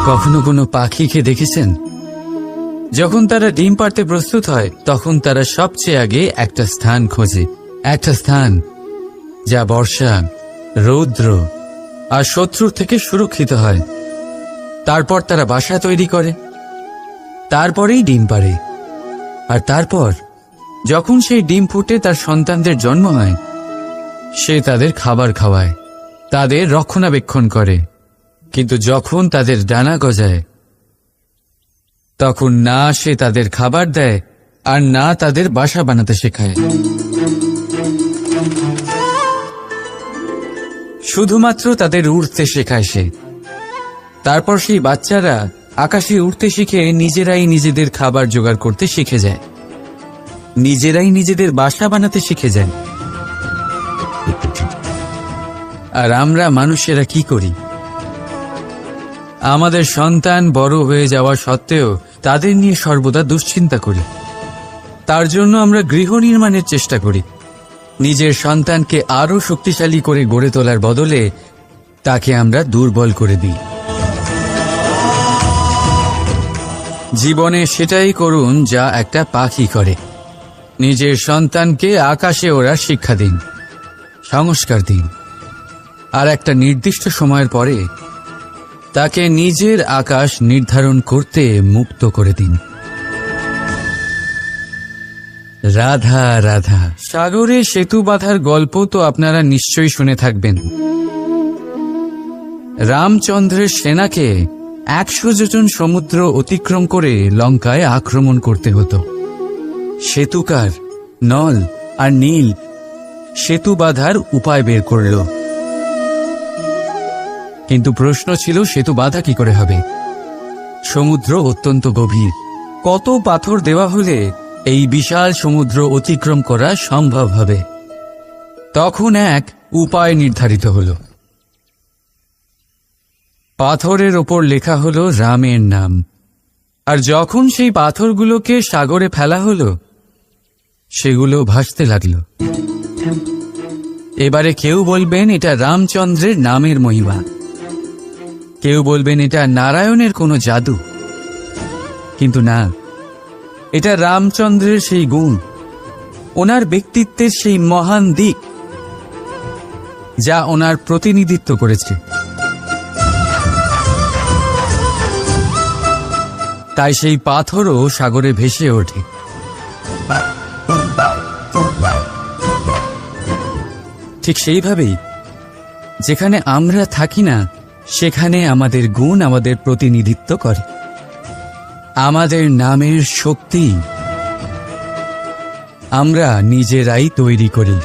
কখনো কোনো পাখিকে দেখেছেন? যখন তারা ডিম পাড়তে প্রস্তুত হয় তখন তারা সবচেয়ে আগে একটা স্থান খোঁজে, একটা স্থান যা বর্ষা, রৌদ্র আর শত্রুর থেকে সুরক্ষিত হয়। তারপর তারা বাসা তৈরি করে, তারপরেই ডিম পাড়ে। আর তারপর যখন সেই ডিম ফুটে তার সন্তানদের জন্ম হয়, সে তাদের খাবার খাওয়ায়, তাদের রক্ষণাবেক্ষণ করে। কিন্তু যখন তাদের ডানা গজায় তখন না সে তাদের খাবার দেয় আর না তাদের বাসা বানাতে শেখায়। শুধুমাত্র তাদের উড়তে শেখায় সে। তারপর সেই বাচ্চারা আকাশে উড়তে শিখে নিজেরাই নিজেদের খাবার জোগাড় করতে শিখে যায়, নিজেরাই নিজেদের বাসা বানাতে শিখে যায়। আর আমরা মানুষেরা কি করি? আমাদের সন্তান বড় হয়ে যাওয়া সত্ত্বেও তাদের নিয়ে সর্বদা দুশ্চিন্তা করি। তার জন্য আমরা গৃহ নির্মাণের চেষ্টা করি। নিজের সন্তানকে আরো শক্তিশালী করে গড়ে তোলার বদলে তাকে আমরা দুর্বল করে দিই। জীবনে সেটাই করুন যা একটা পাখি করে। নিজের সন্তানকে আকাশে ওড়ার শিক্ষা দিন, সংস্কার দিন, আর একটা নির্দিষ্ট সময়ের পরে তাকে নিজের আকাশ নির্ধারণ করতে মুক্ত করে দিন। রাধা রাধা। সাগরে সেতু বাঁধার গল্প তো আপনারা নিশ্চয়ই শুনে থাকবেন। রামচন্দ্রের সেনাকে 100 যোজন সমুদ্র অতিক্রম করে লঙ্কায় আক্রমণ করতে হতো। সেতুকার নল আর নীল সেতু বাঁধার উপায় বের করল। কিন্তু প্রশ্ন ছিল, সেতু বাঁধা কি করে হবে? সমুদ্র অত্যন্ত গভীর। কত পাথর দেওয়া হলে এই বিশাল সমুদ্র অতিক্রম করা সম্ভব হবে? তখন এক উপায় নির্ধারিত হল। পাথরের ওপর লেখা হলো রামের নাম। আর যখন সেই পাথরগুলোকে সাগরে ফেলা হলো, সেগুলো ভাসতে লাগলো। এবারে কেউ বলবেন এটা রামচন্দ্রের নামের মহিমা, কেউ বলবেন এটা নারায়ণের কোনো জাদু। কিন্তু না, এটা রামচন্দ্রের সেই গুণ, ওনার ব্যক্তিত্বের সেই মহান দিক যা ওনার প্রতিনিধিত্ব করেছে। তাই সেই পাথরও সাগরে ভেসে ওঠে। ঠিক সেইভাবেই যেখানে আমরা থাকি না, সেখানে আমাদের গুণ আমাদের প্রতিনিধিত্ব করে। আমাদের নামের শক্তি আমরা নিজেরাই তৈরি করি,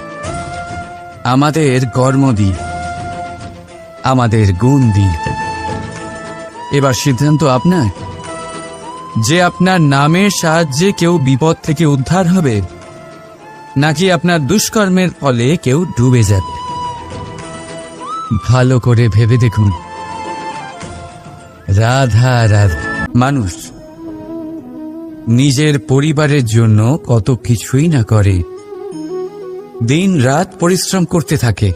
আমাদের কর্ম দিই, আমাদের গুণ দিই। এবার সিদ্ধান্ত আপনার যে আপনার নামের সাহায্যে কেউ বিপদ থেকে উদ্ধার হবে, নাকি আপনার দুষ্কর্মের ফলে কেউ ডুবে যাবে। ভালো করে ভেবে দেখুন। রাধা রাধা। মানুষ নিজের পরিবারের জন্য কত কিছুই না করে, দিন রাত পরিশ্রম করতে থাকে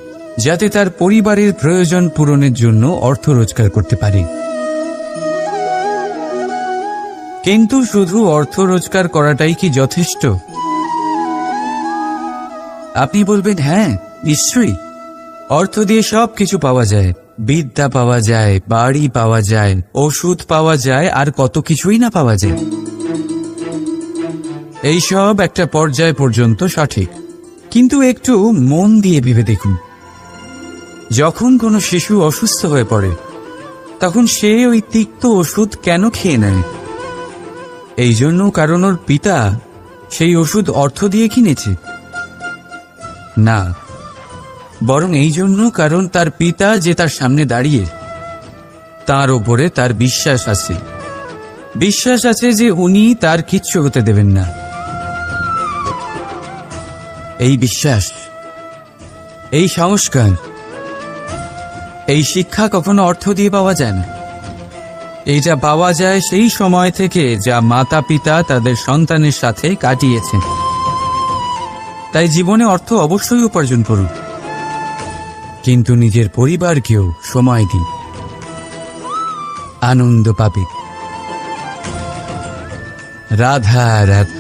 যাতে তার পরিবারের প্রয়োজন পূরণের জন্য অর্থ রোজগার করতে পারে। কিন্তু শুধু অর্থ রোজগার করাটাই কি যথেষ্ট? আপনি বলবেন, হ্যাঁ নিশ্চয়ই, অর্থ দিয়ে সব কিছু পাওয়া যায়, বিদ্যা পাওয়া যায়, বাড়ি পাওয়া যায়, ওষুধ পাওয়া যায়, আর কত কিছুই না পাওয়া যায়। এইসব একটা পর্যায় পর্যন্ত সঠিক, কিন্তু একটু মন দিয়ে ভেবে দেখুন। যখন কোনো শিশু অসুস্থ হয়ে পড়ে, তখন সে ওই তিক্ত ওষুধ কেন খেয়ে নেয়? এই জন্য কারণ ওর পিতা সেই ওষুধ অর্থ দিয়ে কিনেছে? না, বরং এই জন্য কারণ তার পিতা যে তার সামনে দাঁড়িয়ে, তার ওপরে তার বিশ্বাস আছে। বিশ্বাস আছে যে উনি তার কিচ্ছু হতে দেবেন না। এই বিশ্বাস, এই সংস্কার, এই শিক্ষা কখনো অর্থ দিয়ে পাওয়া যায় না। এইটা পাওয়া যায় সেই সময় থেকে যা মাতা পিতা তাদের সন্তানের সাথে কাটিয়েছেন। তাই জীবনে অর্থ অবশ্যই উপার্জন করুন, কিন্তু নিজের পরিবারকেও সময় দিন। আনন্দ পাবে। রাধা রাধা।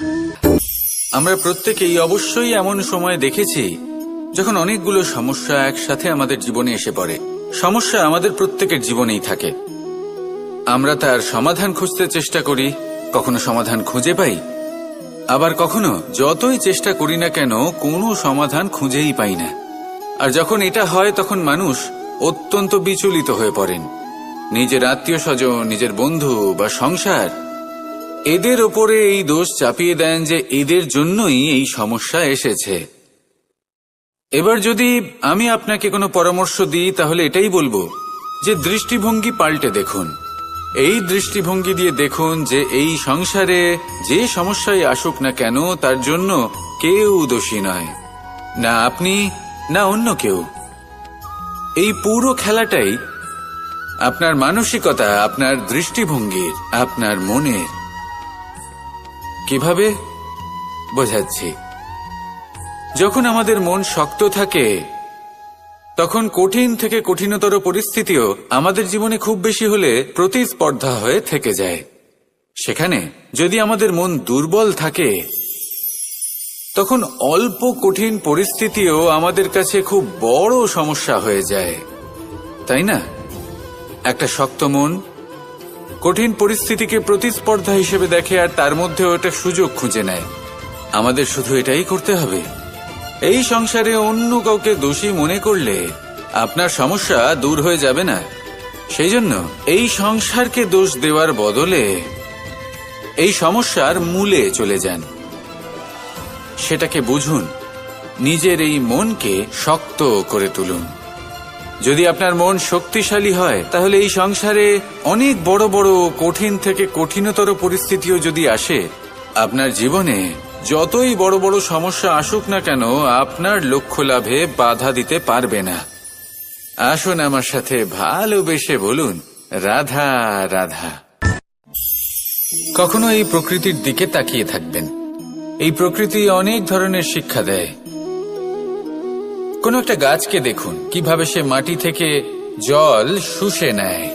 আমরা প্রত্যেকেই অবশ্যই এমন সময় দেখেছি যখন অনেকগুলো সমস্যা একসাথে আমাদের জীবনে এসে পড়ে। সমস্যা আমাদের প্রত্যেকের জীবনেই থাকে। আমরা তার সমাধান খুঁজতে চেষ্টা করি, কখনো সমাধান খুঁজে পাই, আবার কখনো যতই চেষ্টা করি না কেন কোনো সমাধান খুঁজেই পাই না। আর যখন এটা হয় তখন মানুষ অত্যন্ত বিচলিত হয়ে পড়েন। নিজের আত্মীয় স্বজন, নিজের বন্ধু বা সংসার, এদের ওপরে এই দোষ চাপিয়ে দেন যে এদের জন্যই এই সমস্যা এসেছে। এবার যদি আমি আপনাকে কোনো পরামর্শ দিই তাহলে এটাই বলবো যে দৃষ্টিভঙ্গি পাল্টে দেখুন। এই দৃষ্টিভঙ্গি দিয়ে দেখুন যে এই সংসারে যে সমস্যায় আসুক না কেন তার জন্য কেউ দোষী নয়, না আপনি না অন্য কেউ। এই পুরো খেলাটাই আপনার মানসিকতা, আপনার দৃষ্টিভঙ্গির, আপনার মনের। কিভাবে বোঝাচ্ছি? যখন আমাদের মন শক্ত থাকে তখন কঠিন থেকে কঠিনতর পরিস্থিতিও আমাদের জীবনে খুব বেশি হলে প্রতিস্পর্ধা হয়ে থেকে যায়। সেখানে যদি আমাদের মন দুর্বল থাকে তখন অল্প কঠিন পরিস্থিতিও আমাদের কাছে খুব বড় সমস্যা হয়ে যায়, তাই না? একটা শক্ত মন কঠিন পরিস্থিতিকে প্রতিস্পর্ধা হিসেবে দেখে আর তার মধ্যে ওটা সুযোগ খুঁজে নেয়। আমাদের শুধু এটাই করতে হবে। এই সংসারে অন্য কাউকে দোষী মনে করলে আপনার সমস্যা দূর হয়ে যাবে না। সেই জন্য এই সংসারকে দোষ দেওয়ার বদলে এই সমস্যার মূলে চলে যান, সেটাকে বুঝুন, নিজের এই মনকে শক্ত করে তুলুন। যদি আপনার মন শক্তিশালী হয় তাহলে এই সংসারে অনেক বড় বড় কঠিন থেকে কঠিনতর পরিস্থিতিও যদি আসে, আপনার জীবনে যতই বড় বড় সমস্যা আসুক না কেন আপনার লক্ষ্য লাভে বাধা দিতে পারবে না। আসুন আমার সাথে ভালোবেসে বলুন, রাধা রাধা। কখনো এই প্রকৃতির দিকে তাকিয়ে থাকবেন। এই প্রকৃতি অনেক ধরনের শিক্ষা দেয়। কোন একটা গাছকে দেখুন কিভাবে সে মাটি থেকে জল শুষে নেয়।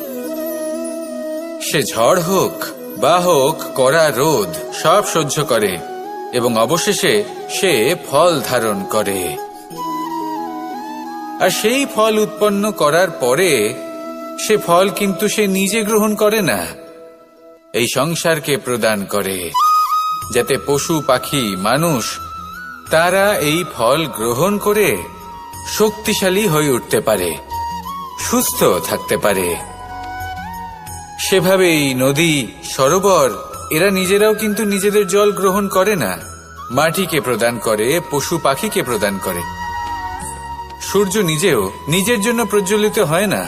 সে ঝড় হোক বা হোক কড়া রোদ সব সহ্য করে এবং অবশেষে সে ফল ধারণ করে। আর সেই ফল উৎপন্ন করার পরে সে ফল কিন্তু সে নিজে গ্রহণ করে না, এই সংসারকে প্রদান করে, যাতে পশু পাখি মানুষ তারা এই ফল গ্রহণ করে শক্তিশালী হয়ে উঠতে পারে, সুস্থ থাকতে পারে। সেভাবেই নদী, সরোবর এরা নিজেরাও কিন্তু নিজেদের জল গ্রহণ করে না, মাটিকে প্রদান করে, পশু পাখিকে প্রদান করে। সূর্য নিজেও নিজের জন্য প্রজ্বলিত হয় না,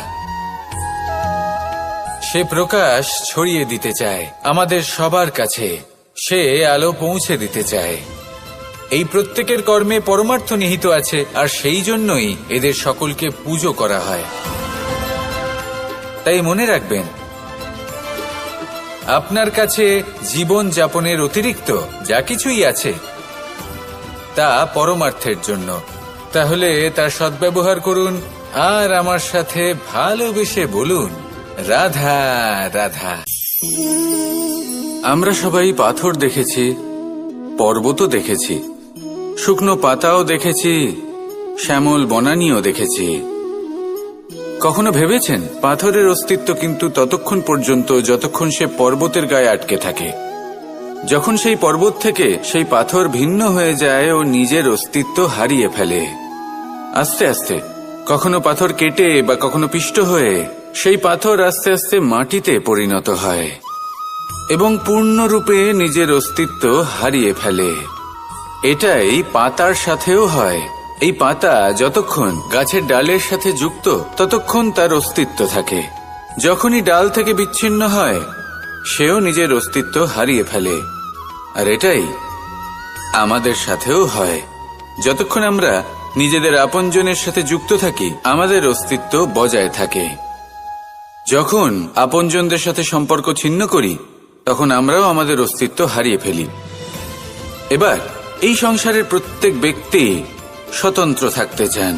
সে প্রকাশ ছড়িয়ে দিতে চায় আমাদের সবার কাছে, সে আলো পৌঁছে দিতে চায়। এই প্রত্যেকের কর্মে পরমার্থ নিহিত আছে, আর সেই জন্যই এদের সকলকে পুজো করা হয়। তাই মনে রাখবেন, আপনার কাছে জীবন যাপনের অতিরিক্ত যা কিছুই আছে তা পরমার্থের জন্য। তাহলে তার সদ্ব্যবহার করুন আর আমার সাথে ভালোবেসে বলুন, রাধা রাধা। আমরা সবাই পাথর দেখেছি, পর্বতও দেখেছি, শুকনো পাতাও দেখেছি, শ্যামল বনানীও দেখেছি। কখনো ভেবেছেন পাথরের অস্তিত্ব কিন্তু ততক্ষণ পর্যন্ত যতক্ষণ সে পর্বতের গায়ে আটকে থাকে। যখন সেই পর্বত থেকে সেই পাথর ভিন্ন হয়ে যায় ও নিজের অস্তিত্ব হারিয়ে ফেলে। আস্তে আস্তে কখনো পাথর কেটে বা কখনো পিষ্ট হয়ে সেই পাথর আস্তে আস্তে মাটিতে পরিণত হয় এবং পূর্ণরূপে নিজের অস্তিত্ব হারিয়ে ফেলে। এটাই পাতার সাথেও হয়। এই পাতা যতক্ষণ গাছের ডালের সাথে যুক্ত ততক্ষণ তার অস্তিত্ব থাকে। যখনই ডাল থেকে বিচ্ছিন্ন হয় সেও নিজের অস্তিত্ব হারিয়ে ফেলে। আর এটাই আমাদের সাথেও হয়। যতক্ষণ আমরা নিজেদের আপনজনের সাথে যুক্ত থাকি আমাদের অস্তিত্ব বজায় থাকে। যখন আপনজনদের সাথে সম্পর্ক ছিন্ন করি তখন আমরাও আমাদের অস্তিত্ব হারিয়ে ফেলি। এবার এই সংসারের প্রত্যেক ব্যক্তি স্বতন্ত্র থাকতে চান,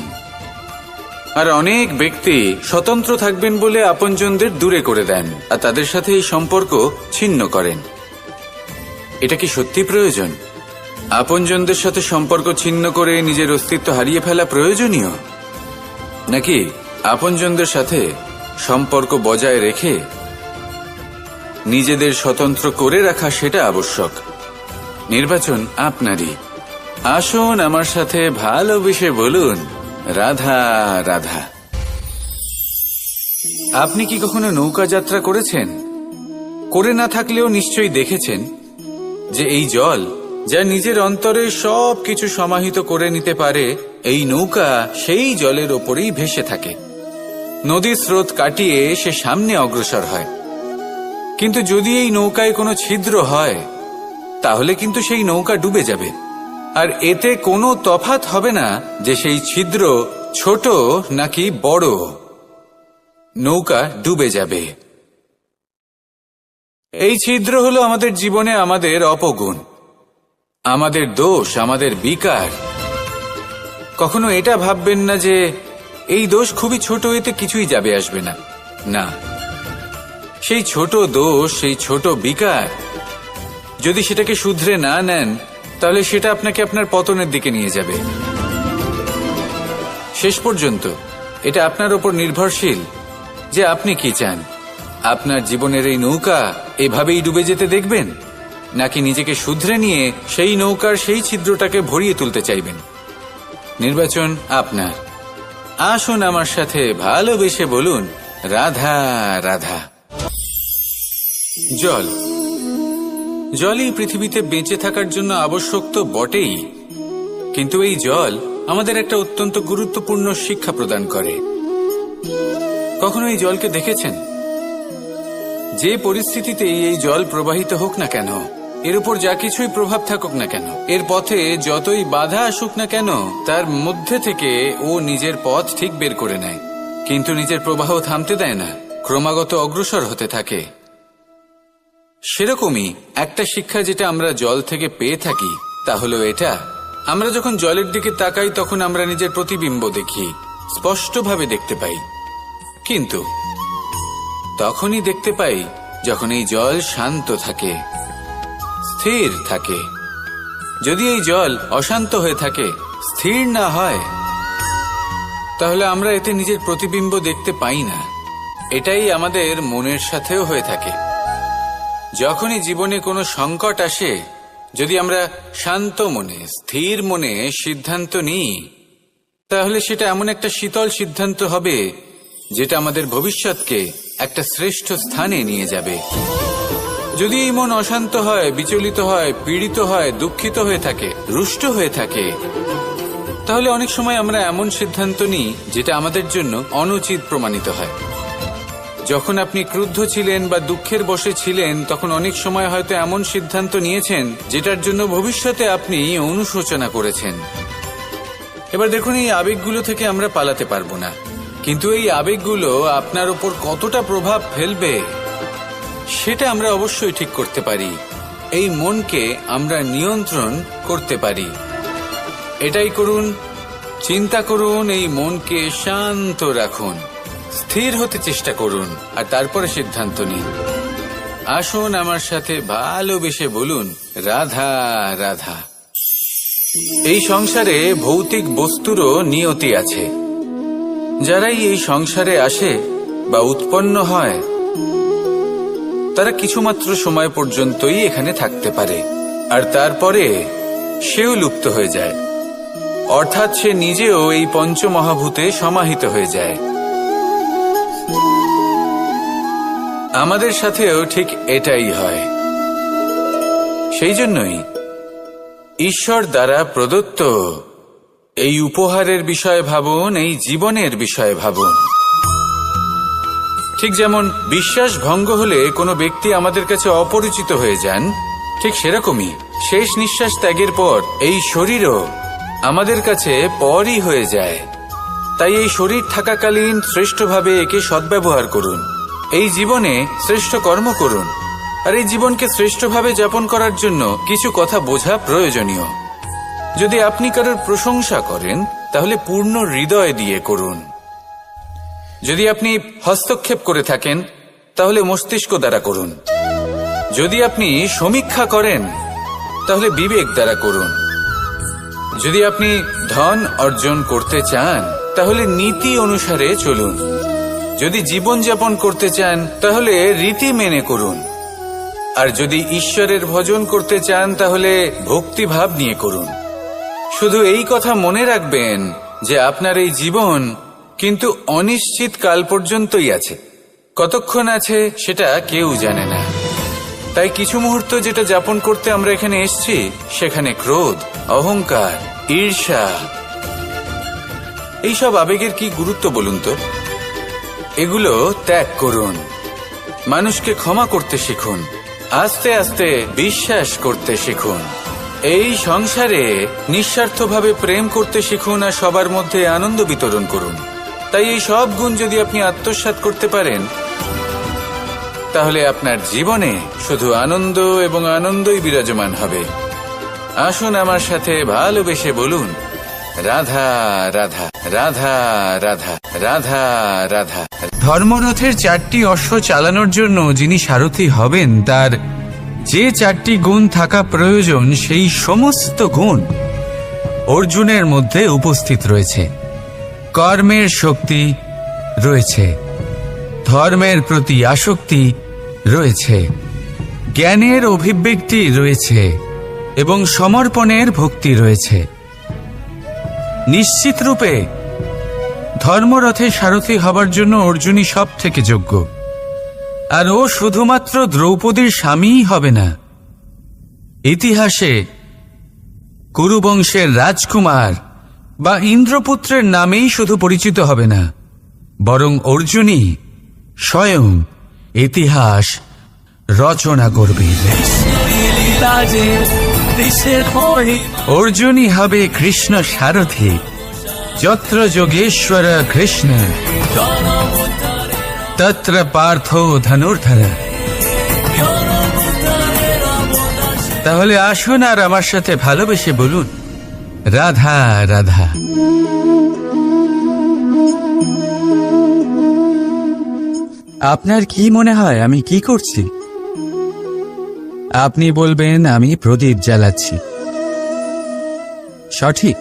আর অনেক ব্যক্তি স্বতন্ত্র থাকবেন বলে আপনজনদের দূরে করে দেন আর তাদের সাথে এই সম্পর্ক ছিন্ন করেন। এটা কি সত্যি প্রয়োজন? আপনজনদের সাথে সম্পর্ক ছিন্ন করে নিজের অস্তিত্ব হারিয়ে ফেলা প্রয়োজনীয়, নাকি আপনজনদের সাথে সম্পর্ক বজায় রেখে নিজেদের স্বতন্ত্র করে রাখা সেটা আবশ্যক? নির্বাচন আপনারই। আসুন আমার সাথে ভালোবেসে বলুন, রাধা রাধা। আপনি কি কখনো নৌকা যাত্রা করেছেন? করে না থাকলেও নিশ্চয়ই দেখেছেন যে এই জল যা নিজের অন্তরে সব কিছু সমাহিত করে নিতে পারে, এই নৌকা সেই জলের ওপরেই ভেসে থাকে। নদীর স্রোত কাটিয়ে সে সামনে অগ্রসর হয়। কিন্তু যদি এই নৌকায় কোনো ছিদ্র হয় তাহলে কিন্তু সেই নৌকা ডুবে যাবে। আর এতে কোনো তফাৎ হবে না যে সেই ছিদ্র ছোট নাকি বড়, নৌকা ডুবে যাবে। এই ছিদ্র হলো আমাদের জীবনে আমাদের অপগুণ, আমাদের দোষ, আমাদের বিকার। কখনো এটা ভাববেন না যে এই দোষ খুবই ছোট, এতে কিছুই যাবে আসবে না। না, সেই ছোট দোষ, সেই ছোট বিকার যদি সেটাকে শুধরে না নেন তাহলে সেটা আপনাকে আপনার পতনের দিকে নিয়ে যাবে। শেষ পর্যন্ত এটা আপনার উপর নির্ভরশীল যে আপনি কি চান। আপনার জীবনের এই নৌকা এভাবেই ডুবে যেতে দেখবেন, নাকি নিজেকে শুধরে নিয়ে সেই নৌকার সেই ছিদ্রটাকে ভরিয়ে তুলতে চাইবেন? নির্বাচন আপনার। আসুন আমার সাথে ভালোবেসে বলুন, রাধা রাধা। জল, জলই পৃথিবীতে বেঁচে থাকার জন্য আবশ্যক তো বটেই, কিন্তু এই জল আমাদের একটা অত্যন্ত গুরুত্বপূর্ণ শিক্ষা প্রদান করে। কখনো এই জলকে দেখেছেন? যে পরিস্থিতিতে এই জল প্রবাহিত হোক না কেন, এর উপর যা কিছুই প্রভাব থাকুক না কেন, এর পথে যতই বাধা আসুক না কেন, তার মধ্যে থেকে ও নিজের পথ ঠিক বের করে নেয়, কিন্তু নিজের প্রবাহ থামতে দেয় না, ক্রমাগত অগ্রসর হতে থাকে। সেরকমই একটা শিক্ষা যেটা আমরা জল থেকে পেয়ে থাকি তা হলো এটা, আমরা যখন জলের দিকে তাকাই তখন আমরা নিজের প্রতিবিম্ব দেখি, স্পষ্টভাবে দেখতে পাই। কিন্তু তখনই দেখতে পাই যখন এই জল শান্ত থাকে, স্থির থাকে। যদি এই জল অশান্ত হয়ে থাকে, স্থির না হয়, তাহলে আমরা এতে নিজের প্রতিবিম্ব দেখতে পাই না। এটাই আমাদের মনের সাথেও হয়ে থাকে। যখনই জীবনে কোনো সংকট আসে, যদি আমরা শান্ত মনে, স্থির মনে সিদ্ধান্ত নিই, তাহলে সেটা এমন একটা শীতল সিদ্ধান্ত হবে যেটা আমাদের ভবিষ্যৎকে একটা শ্রেষ্ঠ স্থানে নিয়ে যাবে। যদি এই মন অশান্ত হয়, বিচলিত হয়, পীড়িত হয়, দুঃখিত হয়ে থাকে, রুষ্ট হয়ে থাকে, তাহলে অনেক সময় আমরা এমন সিদ্ধান্ত নিই যেটা আমাদের জন্য অনুচিত প্রমাণিত হয়। যখন আপনি ক্রুদ্ধ ছিলেন বা দুঃখের বশে ছিলেন, তখন অনেক সময় হয়তো এমন সিদ্ধান্ত নিয়েছেন যেটার জন্য ভবিষ্যতে আপনি অনুশোচনা করেছেন। এবার দেখুন, এই আবেগগুলো থেকে আমরা পালাতে পারবো না, কিন্তু এই আবেগগুলো আপনার উপর কতটা প্রভাব ফেলবে সেটা আমরা অবশ্যই ঠিক করতে পারি। এই মনকে আমরা নিয়ন্ত্রণ করতে পারি। এটাই করুন, চিন্তা করুন, এই মনকে শান্ত রাখুন, স্থির হতে চেষ্টা করুন, আর তারপরে সিদ্ধান্ত নিন। আসুন আমার সাথে ভালোবেসে বলুন, রাধা রাধা। এই সংসারে ভৌতিক বস্তুরও নিয়তি আছে। যারাই এই সংসারে আসে বা উৎপন্ন হয়, তারা কিছুমাত্র সময় পর্যন্তই এখানে থাকতে পারে, আর তারপরে সেও লুপ্ত হয়ে যায়, অর্থাৎ সে নিজেও এই পঞ্চমহাভূতে সমাহিত হয়ে যায়। আমাদের সাথেও ঠিক এটাই হয়। সেই জন্যই ঈশ্বর দ্বারা প্রদত্ত এই উপহারের বিষয়ে ভাবুন, এই জীবনের বিষয়ে ভাবুন। ঠিক যেমন বিশ্বাস ভঙ্গ হলে কোনো ব্যক্তি আমাদের কাছে অপরিচিত হয়ে যান, ঠিক সেরকমই শেষ নিঃশ্বাস ত্যাগের পর এই শরীরও আমাদের কাছে পরই হয়ে যায়। তাই এই শরীর থাকাকালীন শ্রেষ্ঠভাবে একে সদ্ব্যবহার করুন, এই জীবনে শ্রেষ্ঠ কর্ম করুন, আর এই জীবনকে শ্রেষ্ঠভাবে যাপন করার জন্য কিছু কথা বোঝা প্রয়োজনীয়। যদি আপনি কারোর প্রশংসা করেন তাহলে পূর্ণ হৃদয় দিয়ে করুন, যদি আপনি হস্তক্ষেপ করে থাকেন তাহলে মস্তিষ্ক দ্বারা করুন। যদি আপনি সমীক্ষা করেন তাহলে বিবেক দ্বারা করুন। যদি আপনি ধন অর্জন করতে চান তাহলে নীতি অনুসারে চলুন। যদি জীবনযাপন করতে চান তাহলে রীতি মেনে করুন। আর যদি ঈশ্বরের ভজন করতে চান তাহলে ভক্তিভাব নিয়ে করুন। শুধু এই কথা মনে রাখবেন যে আপনার এই জীবন কিন্তু অনিশ্চিত কাল পর্যন্তই আছে। কতক্ষণ আছে সেটা কেউ জানে না। তাই কিছু মুহূর্ত যেটা যাপন করতে আমরা এখানে এসেছি সেখানে ক্রোধ, অহংকার, ঈর্ষা, এইসব আবেগের কি গুরুত্ব বলুন তো? এগুলো ত্যাগ করুন। মানুষকে ক্ষমা করতে শিখুন। আস্তে আস্তে বিশ্বাস করতে শিখুন। এই সংসারে নিঃস্বার্থভাবে প্রেম করতে শিখুন আর সবার মধ্যে আনন্দ বিতরণ করুন। তাই এই সব গুণ যদি আপনি আত্মসাৎ করতে পারেন তাহলে আপনার জীবনে শুধু আনন্দ এবং আনন্দই বিরাজমান হবে। আসুন আমার সাথে ভালোবেসে বলুন, রাধা রাধা রাধা রাধা রাধা রাধা। ধর্মরথের 4টি অশ্ব চালানোর জন্য যিনি সারথি হবেন তার যে 4টি গুণ থাকা প্রয়োজন সেই সমস্ত গুণ অর্জুনের মধ্যে উপস্থিত রয়েছে। কর্মের শক্তি রয়েছে, ধর্মের প্রতি আসক্তি রয়েছে, জ্ঞানের অভিব্যক্তি রয়েছে এবং সমর্পণের ভক্তি রয়েছে। নিশ্চিত রূপে ধর্মরথে সারথি হবার জন্য অর্জুনই সব থেকে যোগ্য। আর ও শুধুমাত্র দ্রৌপদীর স্বামীই হবে না, ইতিহাসে কুরুবংশের রাজকুমার বা ইন্দ্রপুত্রের নামেই শুধু পরিচিত হবে না, বরং অর্জুনই স্বয়ং ইতিহাস রচনা করবে। অর্জুনই হবে কৃষ্ণ সারথি। যত্র যোগেশ্বর কৃষ্ণ তত্র পার্থ ধনুর্ধর। তাহলে আসুন আর আমার সাথে ভালোবেসে বলুন, রাধা রাধা। আপনার কি মনে হয় আমি কি করছি? আপনি বলবেন আমি প্রদীপ জ্বালাচ্ছি। সঠিক,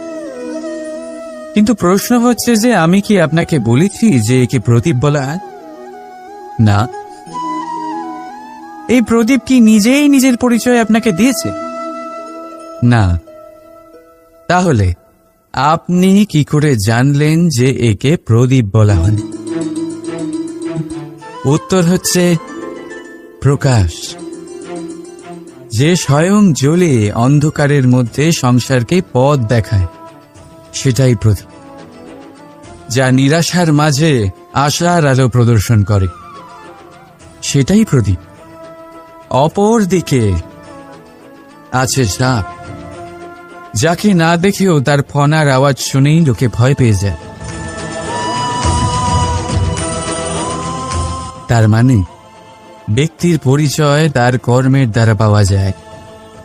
কিন্তু প্রশ্ন হচ্ছে যে আমি কি আপনাকে বলেছি যে একে প্রদীপ বলা হয়? না। এই প্রদীপ কি নিজেই নিজের পরিচয় আপনাকে দিয়েছে? না। তাহলে আপনি কি করে জানলেন যে একে প্রদীপ বলা হয়? উত্তর হচ্ছে প্রকাশ, যে স্বয়ং জ্বলে অন্ধকারের মধ্যে সংসারকে পথ দেখায়, সেটাই প্রদীপ। যা নিরাশার মাঝে আশার আলো প্রদর্শন করে, সেটাই প্রদীপ। অপর দিকে আছে সাপ, যাকে না দেখেও তার ফনার আওয়াজ শুনেই লোকে ভয় পেয়ে যায়। তার মানে ব্যক্তির পরিচয় তার কর্মের দ্বারা পাওয়া যায়।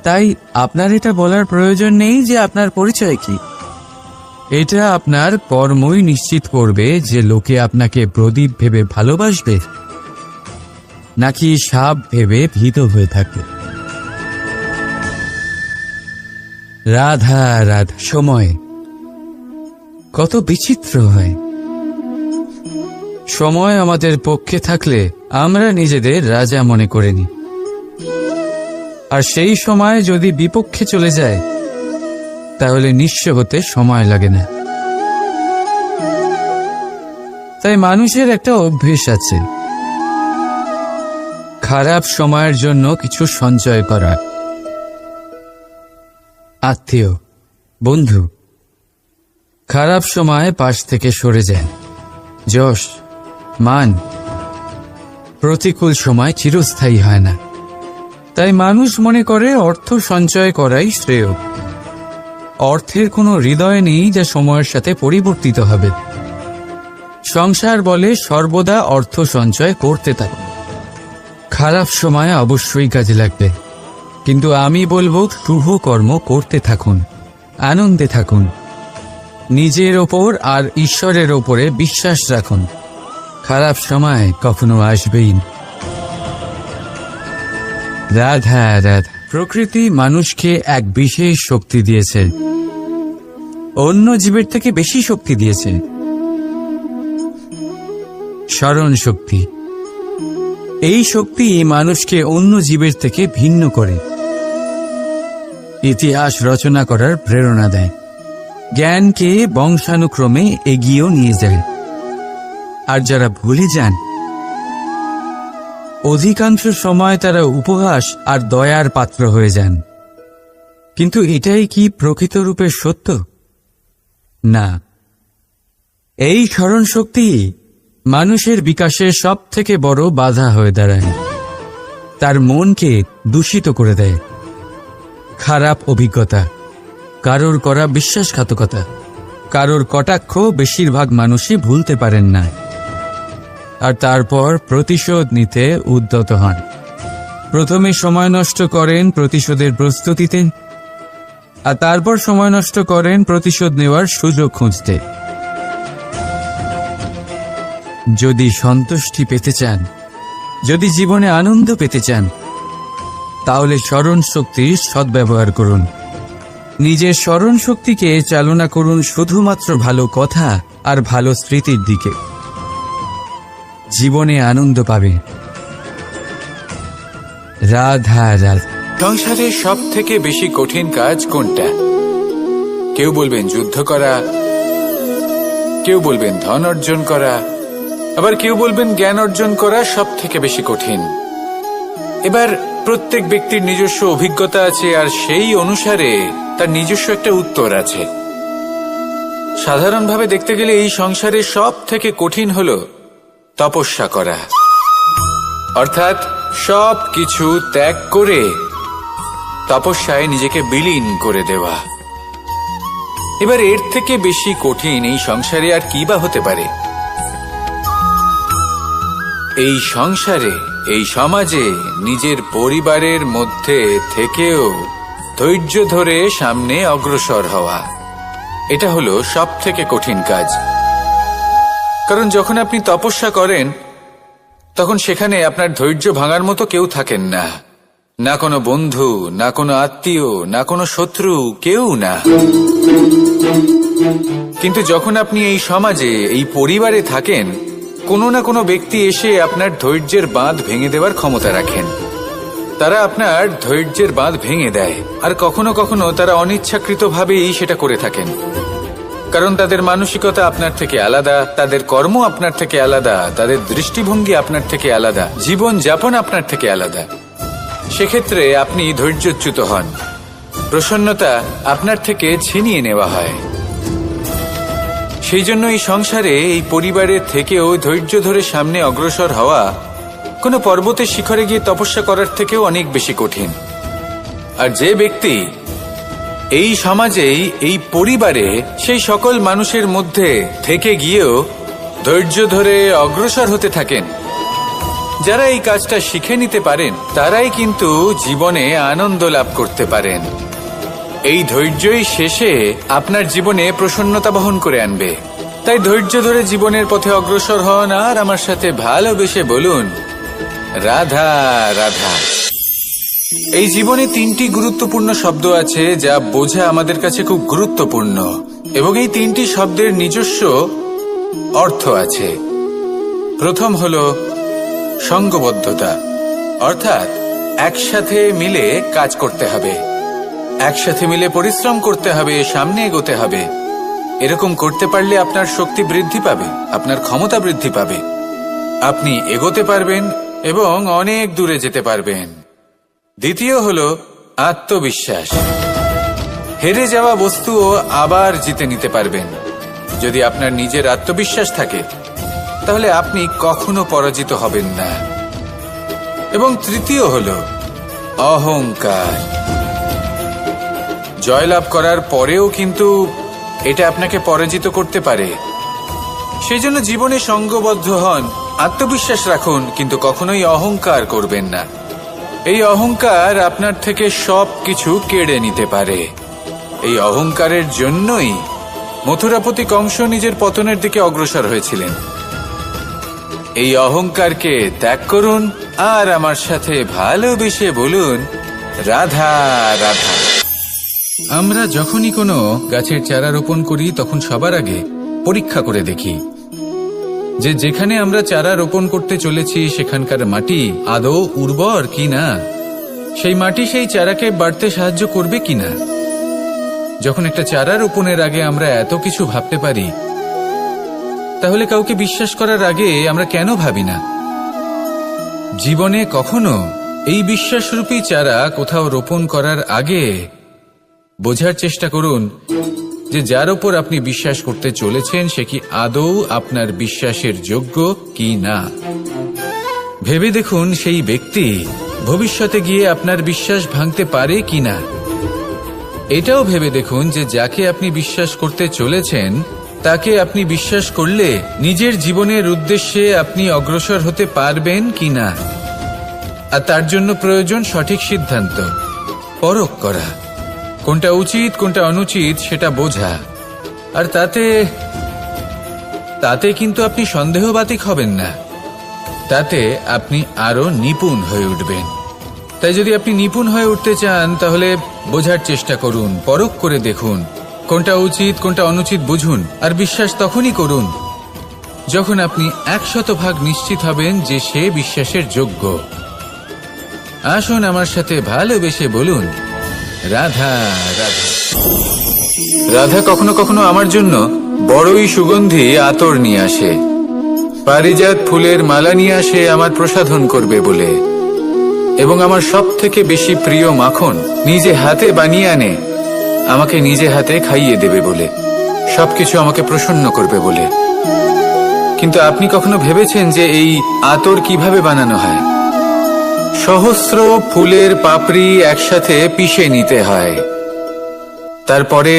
তাই আপনার এটা বলার প্রয়োজন নেই যে আপনার পরিচয় কি। এটা আপনার কর্মই নিশ্চিত করবে যে লোকে আপনাকে প্রদীপ ভেবে ভালোবাসবে নাকি সাপ ভেবে ভীত হয়ে থাকে। রাধা রাধা। সময় কত বিচিত্র হয়। সময় আমাদের পক্ষে থাকলে আমরা নিজেদের রাজা মনে করে নিই, আর সেই সময় যদি বিপক্ষে চলে যায় তাহলে নিঃস্ব হতে সময় লাগে না। তাই মানুষের একটা অভ্যেস আছে, খারাপ সময়ের জন্য কিছু সঞ্চয় করা। আত্মীয়, বন্ধু খারাপ সময় পাশ থেকে সরে যায়। যশ, মান প্রতিকূল সময় চিরস্থায়ী হয় না। তাই মানুষ মনে করে অর্থ সঞ্চয় করাই শ্রেয়। অর্থের কোনো হৃদয় নেই যা সময়ের সাথে পরিবর্তিত হবে। সংসার বলে সর্বদা অর্থ সঞ্চয় করতে থাকো। খারাপ সময় অবশ্যই কাজে লাগবে, কিন্তু আমি বলবো শুভ কর্ম করতে থাকুন, আনন্দে থাকুন, নিজের ওপর আর ঈশ্বরের ওপরে বিশ্বাস রাখুন। খারাপ সময় কখনো আসবেই না। রাধা রাধা। প্রকৃতি মানুষকে এক বিশেষ শক্তি দিয়েছে, অন্য জীবের থেকে বেশি শক্তি দিয়েছে। স্মরণ শক্তি। এই শক্তি মানুষকে অন্য জীবের থেকে ভিন্ন করে, ইতিহাস রচনা করার প্রেরণা দেয়, জ্ঞানকে বংশানুক্রমে এগিয়েও নিয়ে যায়। আর যারা ভুলে যান, অধিকাংশ সময় তারা উপহাস আর দয়ার পাত্র হয়ে যান। কিন্তু এটাই কি প্রকৃত রূপে সত্য? না। এই স্মরণ শক্তি মানুষের বিকাশের সব থেকে বড় বাধা হয়ে দাঁড়ায়। তার মনকে দূষিত করে দেয়। খারাপ অভিজ্ঞতা, কারোর করা বিশ্বাসঘাতকতা, কারোর কটাক্ষ বেশিরভাগ মানুষই ভুলতে পারেন না। আর তারপর প্রতিশোধ নিতে উদ্যত হন। প্রথমে সময় নষ্ট করেন প্রতিশোধের প্রস্তুতিতে, আর তারপর সময় নষ্ট করেন প্রতিশোধ নেওয়ার সুযোগ খুঁজতে। যদি সন্তুষ্টি পেতে চান, যদি জীবনে আনন্দ পেতে চান, তাহলে স্মরণ শক্তির সদ্ব্যবহার করুন। নিজের স্মরণ শক্তিকে চালনা করুন শুধুমাত্র ভালো কথা আর ভালো স্মৃতির দিকে। জীবনে আনন্দ পাবে। রাধা রাধা। সংসারের সব থেকে বেশি কঠিন কাজ কোনটা? কেউ বলবেন যুদ্ধ করা, কেউ বলবেন ধন অর্জন করা, আবার কেউ বলবেন জ্ঞান অর্জন করা সব থেকে বেশি কঠিন। এবার প্রত্যেক ব্যক্তির নিজস্ব অভিজ্ঞতা আছে, আর সেই অনুসারে তার নিজস্ব একটা উত্তর আছে। সাধারণভাবে দেখতে গেলে এই সংসারে সব থেকে কঠিন হলো তপস্যা করা, অর্থাৎ সব কিছু ত্যাগ করে তপস্যায় নিজেকে বিলীন করে দেওয়া। এবার এর থেকে বেশি কঠিন এই সংসারে আর কি বা হতে পারে? এই সংসারে, এই সমাজে, নিজের পরিবারের মধ্যে থেকেও ধৈর্য ধরে সামনে অগ্রসর হওয়া, এটা হলো সব থেকে কঠিন কাজ। কারণ যখন আপনি তপস্যা করেন, তখন সেখানে আপনার ধৈর্য ভাঙার মতো কেউ থাকেন না, না কোনো বন্ধু, না কোনো আত্মীয়, না কোনো শত্রু, কেউ না। কিন্তু যখন আপনি এই সমাজে, এই পরিবারে থাকেন, কোনো না কোনো ব্যক্তি এসে আপনার ধৈর্যের বাঁধ ভেঙে দেওয়ার ক্ষমতা রাখেন। তারা আপনার ধৈর্যের বাঁধ ভেঙে দেয়, আর কখনো কখনো তারা অনিচ্ছাকৃতভাবেই সেটা করে থাকেন। কারণ তাদের মানসিকতা আপনার থেকে আলাদা, তাদের কর্ম আপনার থেকে আলাদা, তাদের দৃষ্টিভঙ্গি আপনার থেকে আলাদা, জীবন যাপন আপনার থেকে আলাদা। সেক্ষেত্রে আপনি ধৈর্যচ্যুত হন, প্রসন্নতা আপনার থেকে ছিনিয়ে নেওয়া হয়। সেই জন্য এই সংসারে, এই পরিবারের থেকেও ধৈর্য ধরে সামনে অগ্রসর হওয়া কোনো পর্বতের শিখরে গিয়ে তপস্যা করার থেকেও অনেক বেশি কঠিন। আর যে ব্যক্তি এই সমাজেই, এই পরিবারে, সেই সকল মানুষের মধ্যে থেকে গিয়েও ধৈর্য ধরে অগ্রসর হতে থাকেন, যারা এই কাজটা শিখে নিতে পারেন, তারাই কিন্তু জীবনে আনন্দ লাভ করতে পারেন। এই ধৈর্যই শেষে আপনার জীবনে প্রসন্নতা বহন করে আনবে। তাই ধৈর্য ধরে জীবনের পথে অগ্রসর হন, আর আমার সাথে ভালোবেসে বলুন রাধা রাধা। এই জীবনে তিনটি গুরুত্বপূর্ণ শব্দ আছে, যা বোঝা আমাদের কাছে খুব গুরুত্বপূর্ণ, এবং এই তিনটি শব্দের নিজস্ব অর্থ আছে। প্রথম হলো সঙ্গবদ্ধতা, অর্থাৎ একসাথে মিলে কাজ করতে হবে, একসাথে মিলে পরিশ্রম করতে হবে, সামনে এগোতে হবে। এরকম করতে পারলে আপনার শক্তি বৃদ্ধি পাবে, আপনার ক্ষমতা বৃদ্ধি পাবে, আপনি এগোতে পারবেন এবং অনেক দূরে যেতে পারবেন। দ্বিতীয় হলো আত্মবিশ্বাস। হেরে যাওয়া বস্তুও আবার জিতে নিতে পারবেন। যদি আপনার নিজের আত্মবিশ্বাস থাকে, তাহলে আপনি কখনো পরাজিত হবেন না। এবং তৃতীয় হলো অহংকার। জয়লাভ করার পরেও কিন্তু এটা আপনাকে পরাজিত করতে পারে। সেই জন্য জীবনে সঙ্গবদ্ধ হন, আত্মবিশ্বাস রাখুন, কিন্তু কখনোই অহংকার করবেন না। এই অহংকার আপনার থেকে সব কিছু কেড়ে নিতে পারে। এই অহংকারের জন্যই মথুরাপতি কংস নিজের পতনের দিকে অগ্রসর হয়েছিলেন। এই অহংকারকে ত্যাগ করুন আর আমার সাথে ভালোবেসে বলুন, রাধা রাধা। আমরা যখনই কোনো গাছের চারা রোপণ করি তখন সবার আগে পরীক্ষা করে দেখি যে যেখানে আমরা চারা রোপণ করতে চলেছি সেখানকার মাটি আদৌ উর্বর কিনা, সেই মাটি সেই চারাকে বাড়তে সাহায্য করবে কিনা। যখন একটা চারা রোপণের আগে আমরা এত কিছু ভাবতে পারি, তাহলে কাউকে বিশ্বাস করার আগে আমরা কেন ভাবি না? জীবনে কখনো এই বিশ্বাসরূপী চারা কোথাও রোপণ করার আগে বোঝার চেষ্টা করুন যে যার ওপর আপনি বিশ্বাস করতে চলেছেন সে কি আদৌ আপনার বিশ্বাসের যোগ্য কি না। ভেবে দেখুন সেই ব্যক্তি ভবিষ্যতে গিয়ে আপনার বিশ্বাস ভাঙতে পারে কিনা। এটাও ভেবে দেখুন যে যাকে আপনি বিশ্বাস করতে চলেছেন তাকে আপনি বিশ্বাস করলে নিজের জীবনের উদ্দেশ্যে আপনি অগ্রসর হতে পারবেন কিনা। আর তার জন্য প্রয়োজন সঠিক সিদ্ধান্ত, পরখ করা, কোনটা উচিত কোনটা অনুচিত সেটা বোঝা। আর তাতে কিন্তু আপনি সন্দেহবাতিক হবেন না, তাতে আপনি আরো নিপুণ হয়ে উঠবেন। তাই যদি আপনি নিপুণ হয়ে উঠতে চান তাহলে বোঝার চেষ্টা করুন, পরখ করে দেখুন, কোনটা উচিত কোনটা অনুচিত বুঝুন। আর বিশ্বাস তখনই করুন যখন আপনি 100% নিশ্চিত হবেন যে সে বিশ্বাসের যোগ্য। আসুন আমার সাথে ভালোবেসে বলুন, রাধা রাধা। রাধা কখনো কখনো আমার জন্য বড়ই সুগন্ধি আতর নিয়ে আসে, পারিজাত ফুলের মালা নিয়ে আসে আমার প্রসাধন করবে বলে, এবং আমার সব থেকে বেশি প্রিয় মাখন নিজে হাতে বানিয়ে আনে আমাকে নিজে হাতে খাইয়ে দেবে বলে, সবকিছু আমাকে প্রসন্ন করবে বলে। কিন্তু আপনি কখনো ভেবেছেন যে এই আতর কিভাবে বানানো হয়? সহস্র ফুলের পাপড়ি একসাথে পিষে নিতে হয়, তারপরে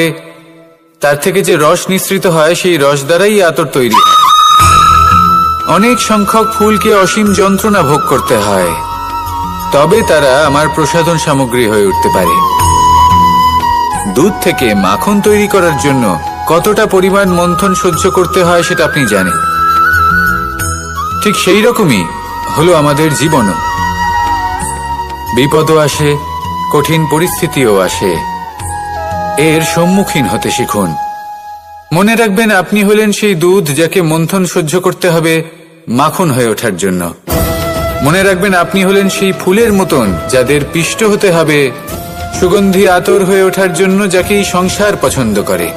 তার থেকে যে রস নিঃসৃত হয় সেই রস দ্বারাই আতর তৈরি হয়। অনেক সংখ্যক ফুলকে অসীম যন্ত্রণা ভোগ করতে হয়, তবে তারা আমার প্রসাধন সামগ্রী হয়ে উঠতে পারে। দুধ থেকে মাখন তৈরি করার জন্য কতটা পরিমাণ মন্থন সহ্য করতে হয় সেটা আপনি জানেন। ঠিক সেই রকমই হলো আমাদের জীবনও। বিপদও আসে, কঠিন পরিস্থিতিও আসে, এর সম্মুখীন হতে শিখুন। মনে রাখবেন আপনি হলেন সেই দুধ যাকে মন্থন সহ্য করতে হবে মাখন হয়ে ওঠার জন্য। মনে রাখবেন আপনি হলেন সেই ফুলের মতন যাদের পিষ্ট হতে হবে সুগন্ধি আতর হয়ে ওঠার জন্য, যাকে এই সংসার পছন্দ করে।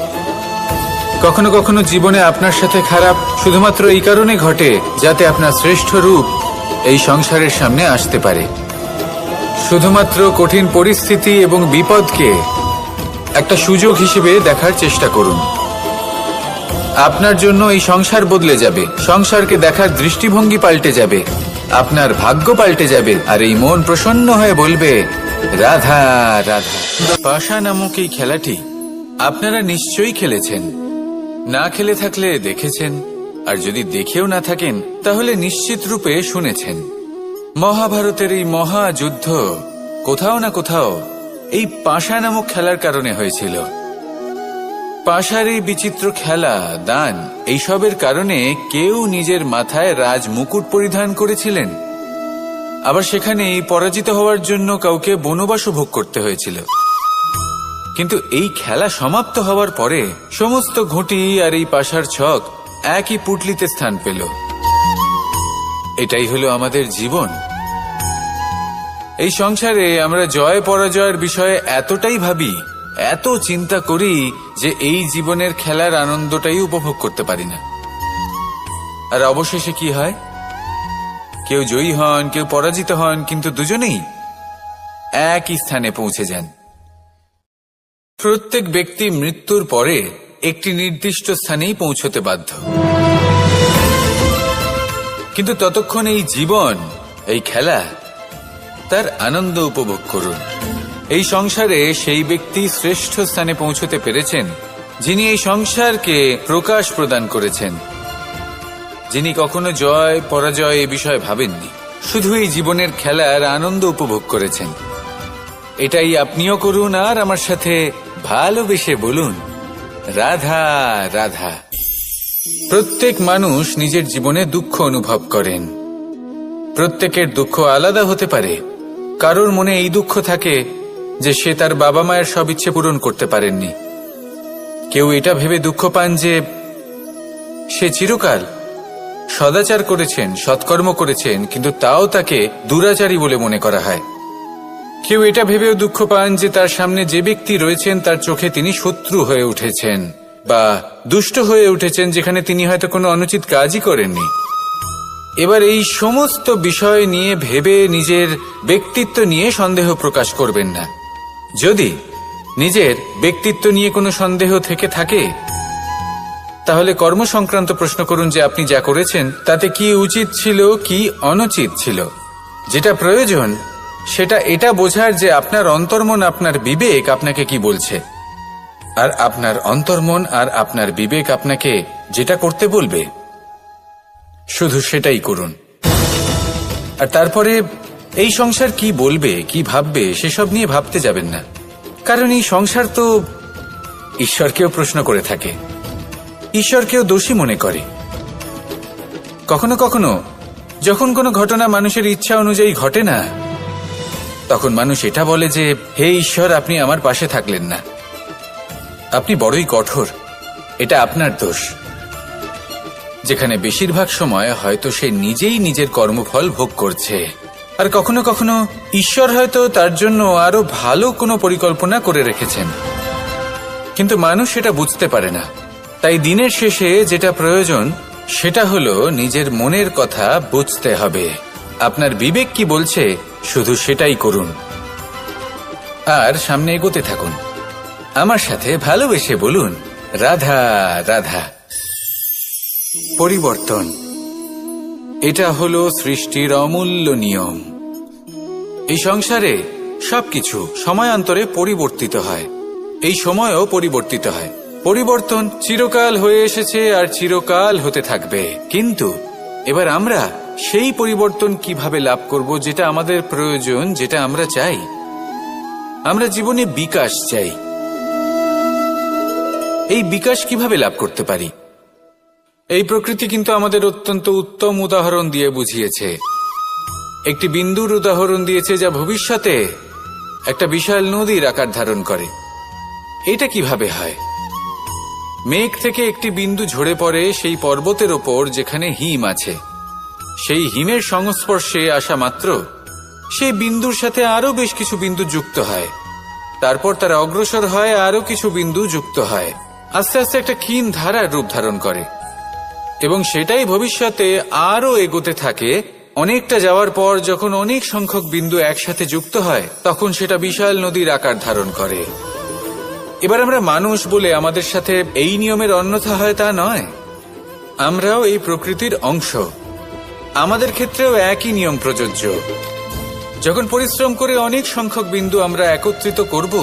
কখনো কখনো জীবনে আপনার সাথে খারাপ শুধুমাত্র এই কারণে ঘটে যাতে আপনার শ্রেষ্ঠ রূপ এই সংসারের সামনে আসতে পারে। শুধুমাত্র কঠিন পরিস্থিতি এবং বিপদকে একটা সুযোগ হিসেবে দেখার চেষ্টা করুন। আপনার জন্য এই সংসার বদলে যাবে, সংসারকে দেখার দৃষ্টিভঙ্গি পাল্টে যাবে, আপনার ভাগ্য পাল্টে যাবে, আর এই মন প্রসন্ন হয়ে বলবে, রাধা রাধা। পাশা নামক এই খেলাটি আপনারা নিশ্চয়ই খেলেছেন, না খেলে থাকলে দেখেছেন, আর যদি দেখেও না থাকেন তাহলে নিশ্চিত রূপে শুনেছেন। মহাভারতের এই মহাযুদ্ধ কোথাও না কোথাও এই পাশা নামক খেলার কারণে হয়েছিল। পাশার এই বিচিত্র খেলা, দান, এইসবের কারণে কেউ নিজের মাথায় রাজ মুকুট পরিধান করেছিলেন, আবার সেখানেই পরাজিত হওয়ার জন্য কাউকে বনবাসও ভোগ করতে হয়েছিল। কিন্তু এই খেলা সমাপ্ত হওয়ার পরে সমস্ত ঘুঁটি আর এই পাশার ছক একই পুটলিতে স্থান পেল। এটাই হলো আমাদের জীবন। এই সংসারে আমরা জয় পরাজয়ের বিষয়ে এতটাই ভাবি, এত চিন্তা করি যে এই জীবনের খেলার আনন্দটাই উপভোগ করতে পারি না। আর অবশেষে কি হয়? কেউ জয়ী হন, কেউ পরাজিত হন, কিন্তু দুজনেই একই স্থানে পৌঁছে যান। প্রত্যেক ব্যক্তি মৃত্যুর পরে একটি নির্দিষ্ট স্থানেই পৌঁছতে বাধ্য, কিন্তু ততক্ষণ এই জীবন, এই খেলা, তার আনন্দ উপভোগ করুন। এই সংসারে সেই ব্যক্তি শ্রেষ্ঠ স্থানে পৌঁছতে পেরেছেন যিনি এই সংসারকে প্রকাশ প্রদান করেছেন, যিনি কখনো জয় পরাজয় এ বিষয়ে ভাবেননি, শুধু এই জীবনের খেলার আনন্দ উপভোগ করেছেন। এটাই আপনিও করুন আর আমার সাথে ভালোবেসে বলুন, রাধা রাধা। প্রত্যেক মানুষ নিজের জীবনে দুঃখ অনুভব করেন। প্রত্যেকের দুঃখ আলাদা হতে পারে। কারোর মনে এই দুঃখ থাকে যে সে তার বাবা মায়ের সব ইচ্ছে পূরণ করতে পারেননি। কেউ এটা ভেবে দুঃখ পান যে সে চিরকাল সদাচার করেছেন, সৎকর্ম করেছেন, কিন্তু তাও তাকে দুরাচারী বলে মনে করা হয়। কেউ এটা ভেবেও দুঃখ পান যে তার সামনে যে ব্যক্তি রয়েছেন তার চোখে তিনি শত্রু হয়ে উঠেছেন বা দুষ্ট হয়ে উঠেছেন, যেখানে তিনি হয়তো কোনো অনুচিত কাজই করেননি। এবার এই সমস্ত বিষয় নিয়ে ভেবে নিজের ব্যক্তিত্ব নিয়ে সন্দেহ প্রকাশ করবেন না। যদি নিজের ব্যক্তিত্ব নিয়ে কোনো সন্দেহ থেকে থাকে, তাহলে কর্ম সংক্রান্ত প্রশ্ন করুন যে আপনি যা করেছেন তাতে কি উচিত ছিল, কি অনুচিত ছিল। যেটা প্রয়োজন সেটা এটা বোঝার যে আপনার অন্তর্মন, আপনার বিবেক আপনাকে কি বলছে, আর আপনার অন্তর্মন আর আপনার বিবেক আপনাকে যেটা করতে বলবে শুধু সেটাই করুন। আর তারপরে এই সংসার কি বলবে, কি ভাববে সেসব নিয়ে ভাবতে যাবেন না। কারণ এই সংসার তো ঈশ্বরকেও প্রশ্ন করে থাকে, ঈশ্বরকেও দোষী মনে করে। কখনো কখনো যখন কোনো ঘটনা মানুষের ইচ্ছা অনুযায়ী ঘটে না, তখন মানুষ এটা বলে যে হে ঈশ্বর, আপনি আমার পাশে থাকলেন না, আপনি বড়ই কঠোর, এটা আপনার দোষ। যেখানে বেশিরভাগ সময় হয়তো সে নিজেই নিজের কর্মফল ভোগ করছে। আর কখনো কখনো ঈশ্বর হয়তো তার জন্য আরো ভালো কোনো পরিকল্পনা করে রেখেছেন, কিন্তু মানুষ সেটা বুঝতে পারে না। তাই দিনের শেষে যেটা প্রয়োজন সেটা হলো নিজের মনের কথা বুঝতে হবে। আপনার বিবেক কি বলছে শুধু সেটাই করুন, আর সামনে এগোতে থাকুন। আমার সাথে ভালোবেসে বলুন, রাধা রাধা। পরিবর্তন, এটা হলো সৃষ্টির অমূল্য নিয়ম। এই সংসারে সবকিছু সময়ান্তরে পরিবর্তিত হয়, এই সময়ও পরিবর্তিত হয়। পরিবর্তন চিরকাল হয়ে এসেছে আর চিরকাল হতে থাকবে। কিন্তু এবার আমরা সেই পরিবর্তন কিভাবে লাভ করব যেটা আমাদের প্রয়োজন, যেটা আমরা চাই। আমরা জীবনে বিকাশ চাই। এই বিকাশ কিভাবে লাভ করতে পারি? এই প্রকৃতি কিন্তু আমাদের অত্যন্ত উত্তম উদাহরণ দিয়ে বুঝিয়েছে। একটি বিন্দুর উদাহরণ দিয়েছে যা ভবিষ্যতে একটা বিশাল নদীর আকার ধারণ করে। এটা কিভাবে হয়? মেঘ থেকে একটি বিন্দু ঝরে পড়ে সেই পর্বতের ওপর যেখানে হিম আছে। সেই হিমের সংস্পর্শে আসা মাত্র সেই বিন্দুর সাথে আরো বেশ কিছু বিন্দু যুক্ত হয়। তারপর তারা অগ্রসর হয়, আরো কিছু বিন্দু যুক্ত হয়, আস্তে আস্তে একটা ক্ষীণ ধারার রূপ ধারণ করে, এবং সেটাই ভবিষ্যতে আরো এগোতে থাকে। অনেকটা যাওয়ার পর যখন অনেক সংখ্যক বিন্দু একসাথে যুক্ত হয়, তখন সেটা বিশাল নদীর আকার ধারণ করে। এবার আমরা মানুষ বলে আমাদের সাথে এই নিয়মের অন্যথা হয় তা নয়। আমরাও এই প্রকৃতির অংশ, আমাদের ক্ষেত্রেও একই নিয়ম প্রযোজ্য। যখন পরিশ্রম করে অনেক সংখ্যক বিন্দু আমরা একত্রিত করব,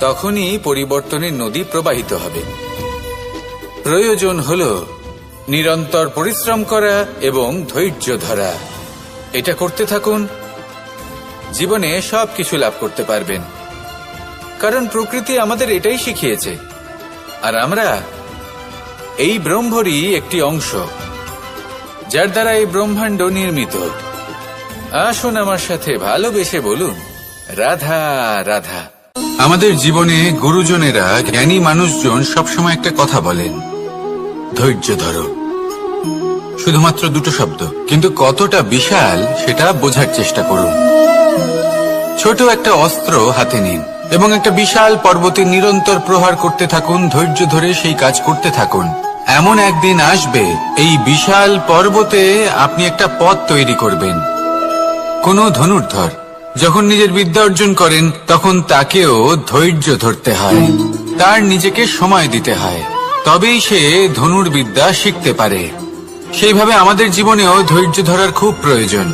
তখনই পরিবর্তনের নদী প্রবাহিত হবে। প্রয়োজন হলো নিরন্তর পরিশ্রম করা এবং ধৈর্য ধরা। এটা করতে থাকুন, জীবনে সবকিছু লাভ করতে পারবেন। কারণ প্রকৃতি আমাদের এটাই শিখিয়েছে, আর আমরা এই ব্রহ্মরই একটি অংশ, যার দ্বারা এই ব্রহ্মাণ্ড নির্মিত। আসুন আমার সাথে ভালোবেসে বলুন, রাধা রাধা। আমাদের জীবনে গুরুজনেরা, জ্ঞানী মানুষজন সবসময় একটা কথা বলেন, ধৈর্য ধরো। শুধুমাত্র দুটো শব্দ, কিন্তু কতটা বিশাল সেটা বোঝার চেষ্টা করুন। ছোট একটা অস্ত্র হাতে নিন এবং একটা বিশাল পর্বতে নিরন্তর প্রহার করতে থাকুন। ধৈর্য ধরে সেই কাজ করতে থাকুন। এমন একদিন আসবে এই বিশাল পর্বতে আপনি একটা পথ তৈরি করবেন। কোনো ধনুর্ধর যখন নিজের বিদ্যা অর্জন করেন, তখন তাকেও ধৈর্য ধরতে হয়, তার নিজেকে সময় দিতে হয়, তবেই সে ধনুর্বিদ্যা শিখতে পারে। সেইভাবে আমাদের জীবনেও ধৈর্য ধরার খুব প্রয়োজন।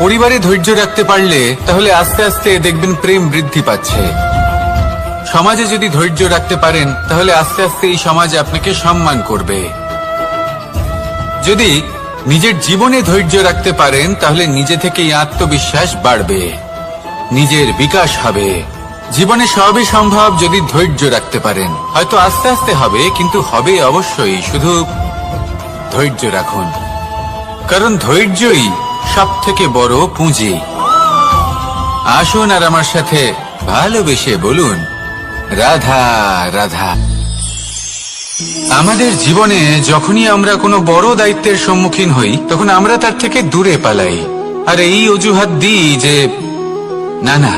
পরিবারে ধৈর্য রাখতে পারলে তাহলে আস্তে আস্তে দেখবেন প্রেম বৃদ্ধি পাচ্ছে। সমাজে যদি ধৈর্য রাখতে পারেন, তাহলে আস্তে আস্তে এই সমাজ আপনাকে সম্মান করবে। যদি নিজের জীবনে ধৈর্য রাখতে পারেন, তাহলে নিজে থেকেই আত্মবিশ্বাস বাড়বে, নিজের বিকাশ হবে, জীবনে সবই সম্ভব যদি ধৈর্য রাখতে পারেন। হয়তো আস্তে আস্তে হবে, কিন্তু হবে অবশ্যই। শুধু ধৈর্য রাখুন, কারণ ধৈর্যই সব থেকে বড় পুঁজি। আসুন আর আমার সাথে ভালোবেসে বলুন, রাধা রাধা। আমাদের জীবনে যখনই আমরা কোনো বড় দায়িত্বের সম্মুখীন হই, তখন আমরা তার থেকে দূরে পালাই, আর এই অজুহাত দিই যে না না,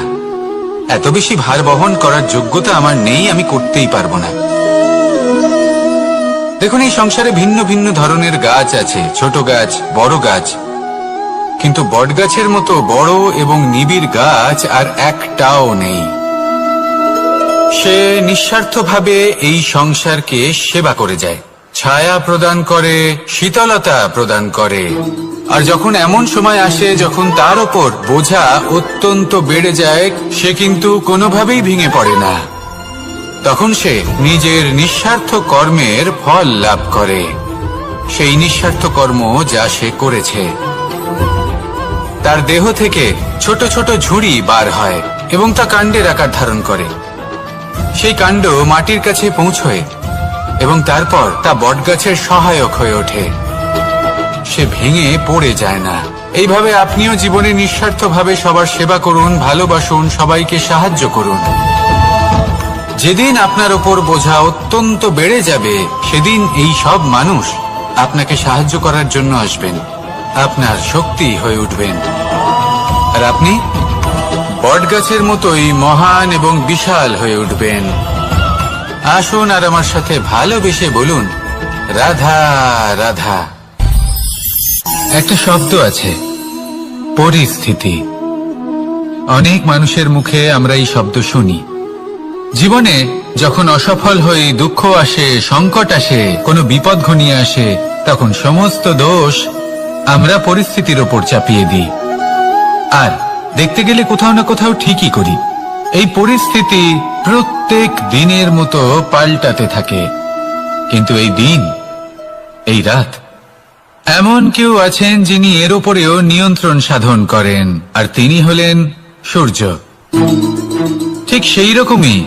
এত বেশি ভার বহন করার যোগ্যতা আমার নেই, আমি করতেই পারবো না। দেখুন, এই সংসারে ভিন্ন ভিন্ন ধরনের গাছ আছে, ছোট গাছ, বড় গাছ, কিন্তু বটগাছের মতো বড় এবং নিবিড় গাছ আর একটাও নেই। সে নিঃস্বার্থভাবে এই সংসারকে সেবা করে যায়, ছায়া প্রদান করে, শীতলতা প্রদান করে। আর যখন এমন সময় আসে যখন তার ওপর বোঝা অত্যন্ত বেড়ে যায়, সে কিন্তু কোনোভাবেই ভেঙে পড়ে না। তখন সে নিজের নিঃস্বার্থ কর্মের ফল লাভ করে, সেই নিঃস্বার্থ কর্ম যা সে করেছে। তার দেহ থেকে ছোট ছোট ঝুড়ি বার হয় এবং তা কাণ্ডের আকার ধারণ করে। সেই কাণ্ড মাটির কাছে পৌঁছয় এবং তারপর তা বটগাছের সহায়ক হয়ে ওঠে। সে ভেঙে পড়ে যায় না। এইভাবে আপনিও জীবনে নিঃস্বার্থভাবে সবার সেবা করুন, ভালোবাসুন, সবাইকে সাহায্য করুন। যেদিন আপনার ওপর বোঝা অত্যন্ত বেড়ে যাবে, সেদিন এই সব মানুষ আপনাকে সাহায্য করার জন্য আসবেন, আপনার শক্তি হয়ে উঠবেন, আর আপনি বটগাছের মতোই মহান এবং বিশাল হয়ে উঠবেন। আসুন আর আমার সাথে ভালোবেসে বলুন, রাধা রাধা। একটা শব্দ আছে, পরিস্থিতি। অনেক মানুষের মুখে আমরা এই শব্দ শুনি। জীবনে যখন অসফল হই, দুঃখ আসে, সংকট আসে, কোনো বিপদ ঘনিয়ে আসে, তখন সমস্ত দোষ আমরা পরিস্থিতির ওপর চাপিয়ে দিই, আর দেখতে গেলে কোথাও না কোথাও ঠিকই করি। এই পরিস্থিতি প্রত্যেক দিনের মতো পাল্টাতে থাকে, কিন্তু এই দিন, এই রাত, এমন কেউ আছেন যিনি এর উপরেও নিয়ন্ত্রণ সাধন করেন, আর তিনি হলেন সূর্য। ঠিক সেই রকমই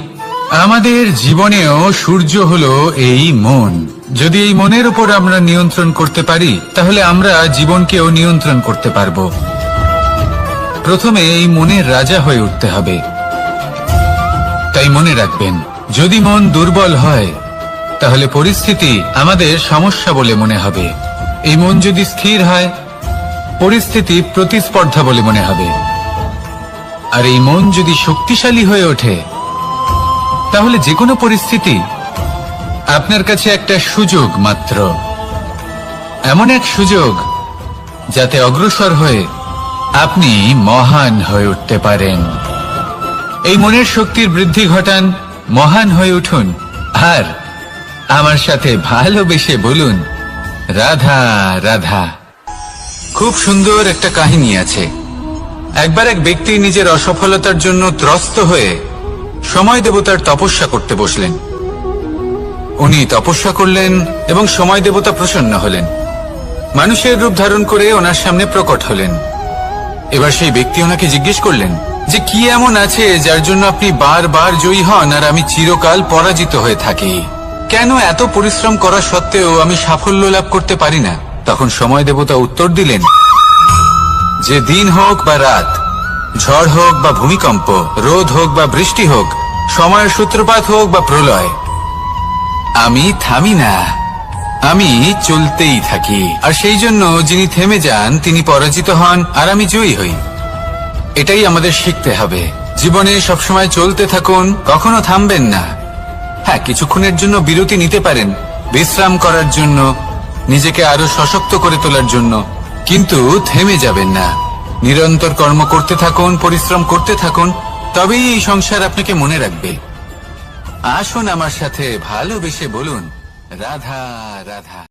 আমাদের জীবনেও সূর্য হলো এই মন। যদি এই মনের উপর আমরা নিয়ন্ত্রণ করতে পারি, তাহলে আমরা জীবনকেও নিয়ন্ত্রণ করতে পারবো। প্রথমে এই মনের রাজা হয়ে উঠতে হবে। তাই মনে রাখবেন, যদি মন দুর্বল হয়, তাহলে পরিস্থিতি আমাদের সমস্যা বলে মনে হবে। এই মন যদি স্থির হয়, পরিস্থিতি প্রতিস্পর্ধা বলে মনে হবে। আর এই মন যদি শক্তিশালী হয়ে ওঠে, তাহলে যে কোনো পরিস্থিতি আপনার কাছে একটা সুযোগ মাত্র, এমন এক সুযোগ যাতে অগ্রসর হয়ে আপনি মহান হয়ে উঠতে পারেন। এই মনের শক্তির বৃদ্ধি ঘটান, মহান হয়ে উঠুন, আর আমার সাথে ভালোবেসে বলুন, রাধা রাধা। খুব সুন্দর একটা কাহিনী আছে। একবার এক ব্যক্তি নিজের অসফলতার জন্য ত্রস্ত হয়ে সময় দেবতার তপস্যা করতে বসলেন। উনি তপস্যা করলেন এবং সময় দেবতা প্রসন্ন হলেন, মানুষের রূপ ধারণ করে ওনার সামনে প্রকট হলেন। এবার সেই ব্যক্তি ওনাকে জিজ্ঞেস করলেন যে কি এমন আছে যার জন্য আপনি বারবার জয়ী হন আর আমি চিরকাল পরাজিত হয়ে থাকি? কেন এত পরিশ্রম করা সত্ত্বেও আমি সাফল্য লাভ করতে পারি না? তখন সময় দেবতা উত্তর দিলেন যে দিন হোক বা রাত, ঝড় হোক বা ভূমিকম্প, রোদ হোক বা বৃষ্টি হোক, সময়ের সূত্রপাত হোক বা প্রলয়, আমি থামি না, আমি চলতেই থাকি। আর সেই জন্য যিনি থেমে যান তিনি পরাজিত হন আর আমি জয়ী হই। এটাই আমাদের শিখতে হবে। জীবনে সবসময় চলতে থাকুন, কখনো থামবেন না। হ্যাঁ, কিছুক্ষণের জন্য বিরতি নিতে পারেন, বিশ্রাম করার জন্য, নিজেকে আরো সশক্ত করে তোলার জন্য, কিন্তু থেমে যাবেন না। নিরন্তর কর্ম করতে থাকুন, পরিশ্রম করতে থাকুন, তবেই এই সংসার আপনাকে মনে রাখবে। আসুন আমার সাথে ভালোবেসে বলুন, রাধা রাধা।